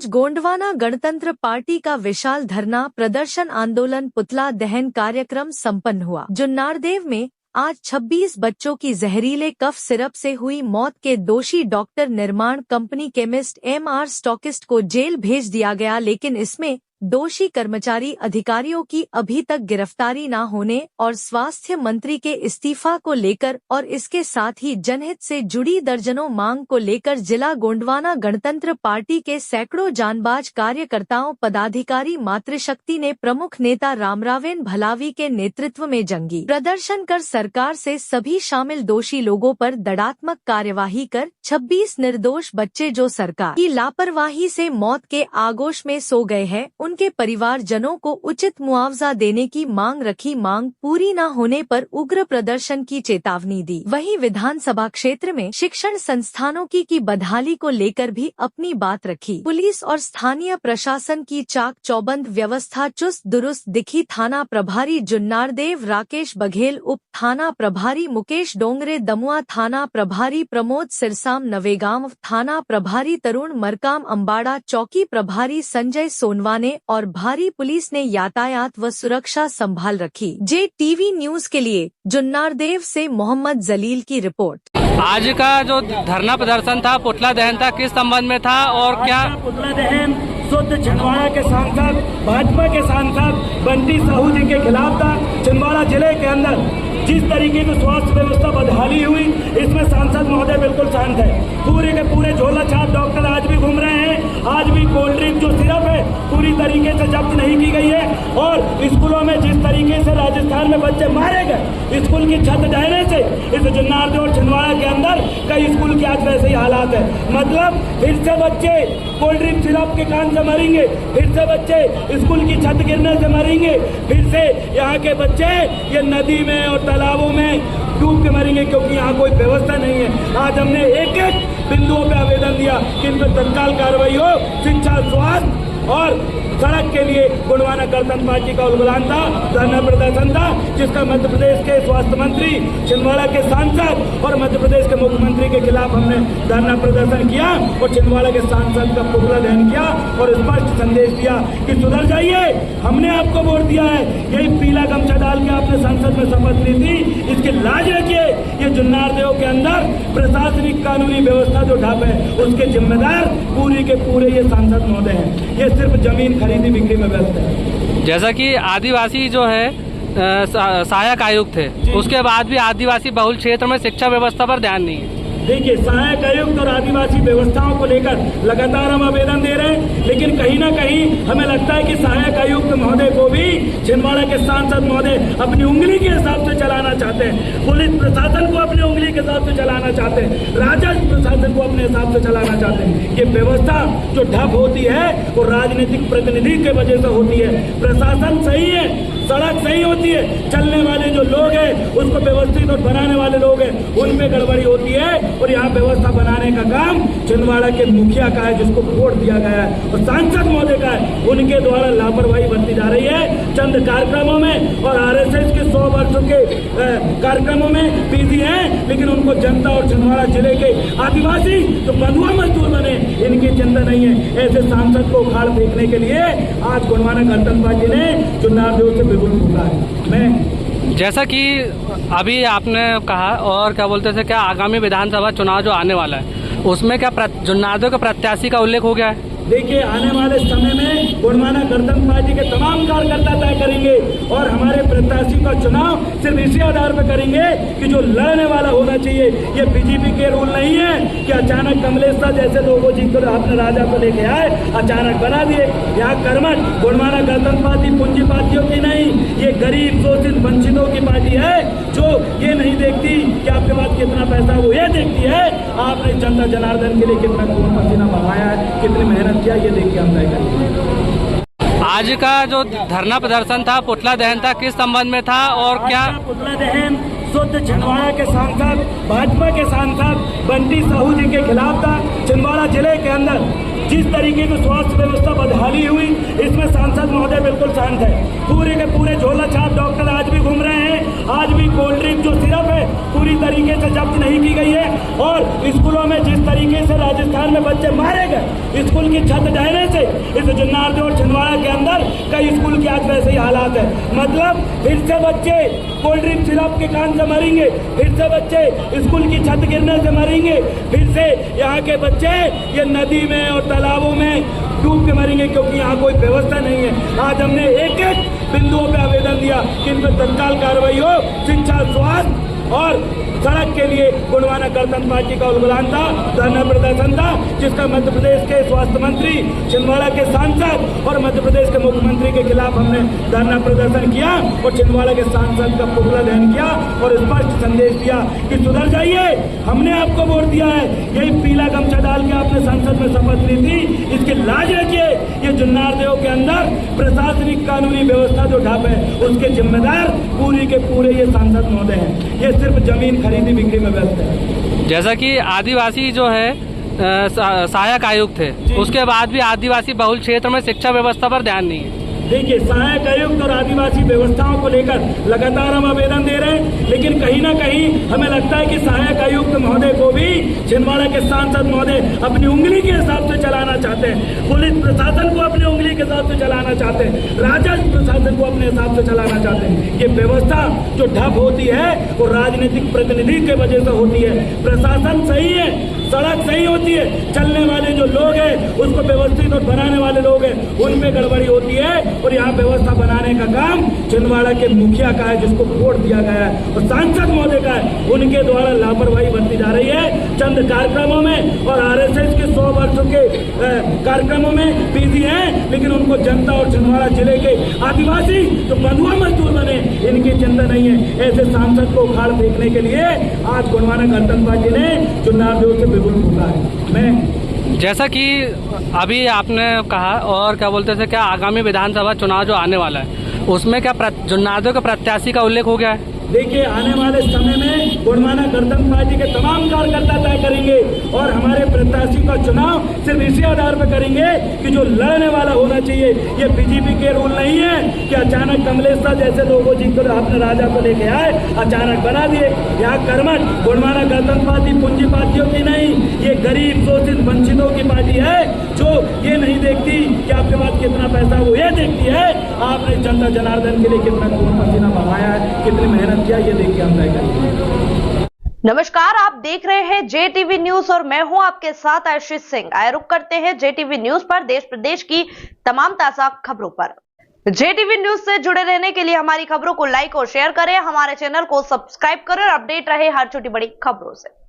आज गोंडवाना गणतंत्र पार्टी का विशाल धरना प्रदर्शन आंदोलन पुतला दहन कार्यक्रम संपन्न हुआ। जुन्नारदेव में आज 26 बच्चों की जहरीले कफ सिरप से हुई मौत के दोषी डॉक्टर निर्माण कंपनी केमिस्ट MR स्टॉकिस्ट को जेल भेज दिया गया, लेकिन इसमें दोषी कर्मचारी अधिकारियों की अभी तक गिरफ्तारी न होने और स्वास्थ्य मंत्री के इस्तीफा को लेकर और इसके साथ ही जनहित से जुड़ी दर्जनों मांग को लेकर जिला गोंडवाना गणतंत्र पार्टी के सैकड़ों जानबाज कार्यकर्ताओं पदाधिकारी मातृशक्ति ने प्रमुख नेता रामरावेन भलावी के नेतृत्व में जंगी प्रदर्शन कर सरकार से सभी शामिल दोषी लोगों पर दंडात्मक कार्यवाही कर 26 निर्दोष बच्चे जो सरकार की लापरवाही से मौत के आगोश में सो गए हैं उनके परिवारजनों को उचित मुआवजा देने की मांग रखी। मांग पूरी न होने पर उग्र प्रदर्शन की चेतावनी दी। वहीं विधानसभा क्षेत्र में शिक्षण संस्थानों की बदहाली को लेकर भी अपनी बात रखी। पुलिस और स्थानीय प्रशासन की चाक चौबंद व्यवस्था चुस्त दुरुस्त दिखी। थाना प्रभारी जुन्नारदेव राकेश बघेल, उप थाना प्रभारी मुकेश डोंगरे दमुआ, थाना प्रभारी प्रमोद सिरसाम नवेगांव, थाना प्रभारी तरुण मरकाम अम्बाड़ा, चौकी प्रभारी संजय सोनवाने और भारी पुलिस ने यातायात व सुरक्षा संभाल रखी। JTV न्यूज के लिए जुन्नारदेव से मोहम्मद जलील की रिपोर्ट। आज का जो धरना प्रदर्शन था, पुतला दहन था, किस संबंध में था और क्या? पुतला दहन शुद्ध छिंदवाड़ा के सांसद, भाजपा के सांसद बंटी साहू जी के खिलाफ था। छिंदवाड़ा जिले के अंदर जिस तरीके की स्वास्थ्य व्यवस्था बदहाली हुई, इसमें सांसद महोदय बिल्कुल शांत है। पूरे के पूरे झोला छाप डॉक्टर आज भी घूम रहे हैं। आज भी कोल्ड ड्रिंक जो सिरप है पूरी तरीके से जब्त नहीं की गई है। और स्कूलों में जिस तरीके से राजस्थान में बच्चे मारे गए स्कूल की छत ढहने से, इस जुन्नारदेव और छिंदवाड़ा के अंदर कई स्कूल के आज वैसे ही हालात है। मतलब फिर से बच्चे कोल्ड ड्रिंक सिरप के कारण से मरेंगे, फिर से बच्चे स्कूल की छत गिरने से मरेंगे, फिर से यहाँ के बच्चे ये नदी में और तालाबों में डूब के मरेंगे, क्योंकि यहाँ कोई व्यवस्था नहीं है। आज हमने एक एक बिंदुओं पे आवेदन दिया कि इन पर तत्काल कार्रवाई हो। शिक्षा, स्वास्थ्य और सड़क के लिए गोंडवाना गणतंत्र पार्टी का उद्घाटन था, धरना प्रदर्शन था, जिसका मध्य प्रदेश के स्वास्थ्य मंत्री, छिंदवाड़ा के सांसद और मध्य प्रदेश के मुख्यमंत्री के खिलाफ हमने धरना प्रदर्शन किया और छिंदवाड़ा के सांसद का पुतला दहन किया और स्पष्ट संदेश दिया कि सुधर जाइए, हमने आपको वोट दिया है। यही पीला गमछा डाल के आपने संसद में शपथ ली थी, इसकी लाज रखिए। ये जुन्नारदेव के अंदर प्रशासनिक कानूनी व्यवस्था जो ढाप है उसके जिम्मेदार पूरी के पूरे ये सांसद महोदय हैं। ये सिर्फ जमीन खरीदी बिक्री में व्यस्त है। जैसा कि आदिवासी जो है सहायक आयुक्त थे, उसके बाद भी आदिवासी बहुल क्षेत्र में शिक्षा व्यवस्था पर ध्यान नहीं है। देखिए, सहायक आयुक्त और आदिवासी व्यवस्थाओं को लेकर लगातार हम आवेदन दे रहे हैं, लेकिन कहीं ना कहीं हमें लगता है कि सहायक आयुक्त महोदय को भी छिंदवाड़ा के सांसद महोदय अपनी उंगली के हिसाब से चलाना चाहते हैं, पुलिस प्रशासन को अपनी उंगली के हिसाब से चलाना चाहते हैं, राजस्व प्रशासन को अपने हिसाब से चलाना चाहते हैं। ये व्यवस्था जो ठप होती है वो राजनीतिक प्रतिनिधि के वजह से होती है। प्रशासन सही है, सड़क सही होती है, चलने वाले जो लोग हैं उसको व्यवस्थित और बनाने वाले लोग हैं उनमें गड़बड़ी होती है। और यहाँ व्यवस्था बनाने का काम छिंदवाड़ा के मुखिया का है, जिसको वोट दिया गया है, और सांसद महोदय का है। उनके द्वारा लापरवाही बरती जा रही है चंद कार्यक्रमों में, और RSS के 100 वर्षों के कार्यक्रमों में बिजी हैं, लेकिन उनको जनता और छिंदवाड़ा जिले के आदिवासी जो बंधुआ मजदूर बने इनकी चिंता नहीं है। ऐसे सांसद को उखाड़ फेंकने के लिए आज गोंडवाना गणतंत्र पार्टी ने जुन्नारदेव से बिल्कुल पूछा है। मैं जैसा कि अभी आपने कहा, और क्या बोलते थे, क्या आगामी विधानसभा चुनाव जो आने वाला है उसमें क्या जुन्नारदेव के प्रत्याशी का उल्लेख हो गया है? देखिए, आने वाले समय में गोंडवाना गणतंत्र पार्टी के तमाम कार्यकर्ता तय करेंगे और हमारे प्रत्याशी का चुनाव सिर्फ इसी आधार पर करेंगे कि जो लड़ने वाला होना चाहिए। ये बीजेपी के रूल नहीं है कि अचानक कमलेश शाह जैसे लोगों जी को आपने राजा को लेके आए, अचानक बना दिए। यहाँ कर्मठ गोंडवाना गणतंत्र पार्टी पूंजीपातियों की नहीं, ये गरीब शोषित वंचितों की पार्टी है, जो ये नहीं देखती कि आपके पास कितना पैसा, वो ये देखती है आपने जनता जनार्दन के लिए कितना खून पसीना बहाया है, कितनी मेहनत किया, ये देखिए हम तय करेंगे। आज का जो धरना प्रदर्शन था, पुतला दहन था, किस संबंध में था और क्या? पुतला दहन शुद्ध छिंदवाड़ा के सांसद, भाजपा के सांसद बंटी साहू जी के खिलाफ था। छिंदवाड़ा जिले के अंदर जिस तरीके की स्वास्थ्य व्यवस्था बदहाली हुई, इसमें सांसद महोदय बिल्कुल शांत है। पूरे के पूरे झोला छाप डॉक्टर आज भी घूम रहे हैं। आज भी कोल्ड ड्रिंक जो सिरप है पूरी तरीके से जब्त नहीं की गई है। और स्कूलों में जिस तरीके से राजस्थान में बच्चे मारे गए स्कूल की छत ढहने से, इस जुन्नारदेव और छिंदवाड़ा के अंदर कई स्कूल के आज वैसे ही हालात है। मतलब फिर से बच्चे कोल्ड ड्रिंक सिरप के कान से मरेंगे, फिर से बच्चे स्कूल की छत गिरने से मरेंगे, फिर से यहाँ के बच्चे ये नदी में और तालाबों में डूब के मरेंगे, क्योंकि यहाँ कोई व्यवस्था नहीं है। आज हमने एक एक बिंदुओं पे आवेदन दिया कि इन पर तत्काल कार्रवाई हो। शिक्षा, स्वास्थ्य और सड़क के लिए गोंडवाना गणतंत्र पार्टी का उद्घाटन था, धरना प्रदर्शन था, जिसका मध्य प्रदेश के स्वास्थ्य मंत्री, छिंदवाड़ा के सांसद और मध्य प्रदेश के मुख्यमंत्री के खिलाफ हमने धरना प्रदर्शन किया और छिंदवाड़ा के सांसद का पुतला दहन किया और स्पष्ट संदेश दिया कि सुधर जाइए, हमने आपको वोट दिया है। यही पीला गमछा डाल के आपने संसद में शपथ ली थी, इसकी लाज रखिए। ये जुन्नारदेव के अंदर प्रशासनिक कानूनी व्यवस्था जो ढाप है उसके जिम्मेदार पूरी के पूरे ये सांसद महोदय हैं। ये सिर्फ जमीन खरीदी बिक्री में व्यस्त है। जैसा कि आदिवासी जो है सहायक आयुक्त थे, उसके बाद भी आदिवासी बहुल क्षेत्र में शिक्षा व्यवस्था पर ध्यान नहीं है। देखिए, सहायक आयुक्त और आदिवासी व्यवस्थाओं को लेकर लगातार हम आवेदन दे रहे हैं, लेकिन कहीं ना कहीं हमें लगता है कि सहायक आयुक्त महोदय को भी छिंदवाड़ा के सांसद महोदय अपनी उंगली के हिसाब से चलाना चाहते हैं, पुलिस प्रशासन को अपनी उंगली के हिसाब से चलाना चाहते हैं, राजस्व प्रशासन को अपने हिसाब से चलाना चाहते हैं। ये व्यवस्था जो ठप होती है वो राजनीतिक प्रतिनिधि के वजह से होती है। प्रशासन सही है, सड़क सही होती है, चलने वाले जो लोग हैं उसको व्यवस्थित और बनाने वाले लोग हैं उनमें गड़बड़ी होती है। और यहाँ व्यवस्था बनाने का काम छिंदवाड़ा के मुखिया का है, जिसको वोट दिया गया है, और सांसद महोदय का है। उनके द्वारा लापरवाही बरती जा रही है चंद कार्यक्रमों में, और आरएसएस के 100 वर्षों के कार्यक्रमों में बिजी हैं, लेकिन उनको जनता और छिंदवाड़ा जिले के आदिवासी जो बंधुआ मजदूर बने इनकी चिंता नहीं है। ऐसे सांसद को उखाड़ फेंकने के लिए आज गोंडवाना गणतंत्र पार्टी ने जुन्नारदेव से बिल्कुल फूका है। जैसा कि अभी आपने कहा, और क्या बोलते थे, क्या आगामी विधानसभा चुनाव जो आने वाला है उसमें क्या जुन्नारदेव के प्रत्याशी का उल्लेख हो गया है? देखिए, आने वाले समय में गोंडवाना गणतंत्र पार्टी के तमाम कार्यकर्ता तय करेंगे और हमारे प्रत्याशी का चुनाव सिर्फ इसी आधार पर करेंगे कि जो लड़ने वाला होना चाहिए। ये बीजेपी के रूल नहीं है कि अचानक कमलेश जैसे लोगों जी को आपने राजा को लेके आए, अचानक बना दिए। यहाँ कर्मठ गोंडवाना गणतंत्र पार्टी पूंजीपातियों की नहीं, ये गरीब शोषित वंचितों की पार्टी है, जो ये नहीं देखती कि आपके पास कितना पैसा, वो ये देखती है आपने जनता जनार्दन के लिए कितना खून पसीना बहाया है, कितनी मेहनत किया, ये देखिए हम तय करेंगे। नमस्कार, आप देख रहे हैं JTV न्यूज और मैं हूं आपके साथ आशीष सिंह। आए रुक करते हैं JTV न्यूज पर देश प्रदेश की तमाम ताजा खबरों पर। JTV न्यूज से जुड़े रहने के लिए हमारी खबरों को लाइक और शेयर करें, हमारे चैनल को सब्सक्राइब करें और अपडेट रहे हर छोटी बड़ी खबरों से।